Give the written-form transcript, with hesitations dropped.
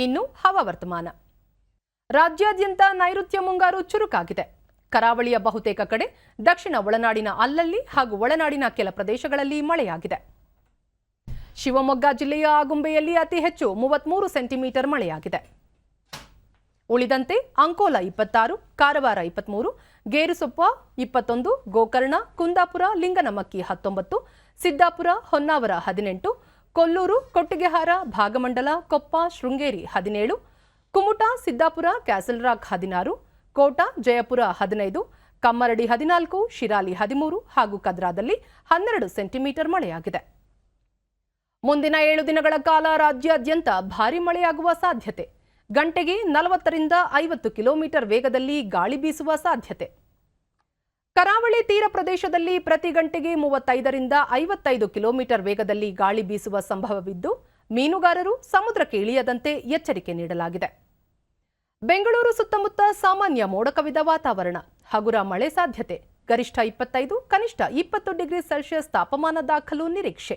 ಇನ್ನು ಹವಾವರ್ತಮಾನ. ರಾಜ್ಯಾದ್ಯಂತ ನೈಋತ್ಯ ಮುಂಗಾರು ಚುರುಕಾಗಿದೆ. ಕರಾವಳಿಯ ಬಹುತೇಕ ಕಡೆ, ದಕ್ಷಿಣ ಒಳನಾಡಿನ ಅಲ್ಲಲ್ಲಿ ಹಾಗೂ ಒಳನಾಡಿನ ಕೆಲ ಪ್ರದೇಶಗಳಲ್ಲಿ ಮಳೆಯಾಗಿದೆ. ಶಿವಮೊಗ್ಗ ಜಿಲ್ಲೆಯ ಆಗುಂಬೆಯಲ್ಲಿ ಅತಿ ಹೆಚ್ಚು 33 ಸೆಂಟಿಮೀಟರ್ ಮಳೆಯಾಗಿದೆ. ಉಳಿದಂತೆ ಅಂಕೋಲ 26, ಕಾರವಾರ 23, ಗೇರುಸೊಪ್ಪ 21, ಗೋಕರ್ಣ, ಕುಂದಾಪುರ, ಲಿಂಗನಮಕ್ಕಿ 19, ಸಿದ್ದಾಪುರ, ಹೊನ್ನಾವರ 18, ಕೊಲ್ಲೂರು, ಕೊಟ್ಟಿಗೆಹಾರ, ಭಾಗಮಂಡಲ, ಕೊಪ್ಪ, ಶೃಂಗೇರಿ 17, ಕುಮಟಾ, ಸಿದ್ದಾಪುರ, ಕ್ಯಾಸಲ್ ರಾಕ್ 16, ಕೋಟಾ, ಜಯಪುರ 15, ಕಮ್ಮರಡಿ 14, ಶಿರಾಲಿ 13 ಹಾಗೂ ಕದ್ರಾದಲ್ಲಿ 12 ಸೆಂಟಿಮೀಟರ್ ಮಳೆಯಾಗಿದೆ. ಮುಂದಿನ 7 ದಿನಗಳ ಕಾಲ ರಾಜ್ಯಾದ್ಯಂತ ಭಾರೀ ಮಳೆಯಾಗುವ ಸಾಧ್ಯತೆ. ಗಂಟೆಗೆ 40 ರಿಂದ 50 ಕಿಲೋಮೀಟರ್ ವೇಗದಲ್ಲಿ ಗಾಳಿ ಬೀಸುವ ಸಾಧ್ಯತೆ. ಕರಾವಳಿ ತೀರ ಪ್ರದೇಶದಲ್ಲಿ ಪ್ರತಿ ಗಂಟೆಗೆ 35 ರಿಂದ 55 ಕಿಲೋಮೀಟರ್ ವೇಗದಲ್ಲಿ ಗಾಳಿ ಬೀಸುವ ಸಂಭವವಿದ್ದು, ಮೀನುಗಾರರು ಸಮುದ್ರಕ್ಕೆ ಇಳಿಯದಂತೆ ಎಚ್ಚರಿಕೆ ನೀಡಲಾಗಿದೆ. ಬೆಂಗಳೂರು ಸುತ್ತಮುತ್ತ ಸಾಮಾನ್ಯ ಮೋಡ ಕವಿದ ವಾತಾವರಣ, ಹಗುರ ಮಳೆ ಸಾಧ್ಯತೆ. ಗರಿಷ್ಠ 25, ಕನಿಷ್ಠ 20 ಡಿಗ್ರಿ ಸೆಲ್ಸಿಯಸ್ ತಾಪಮಾನ ದಾಖಲು ನಿರೀಕ್ಷೆ.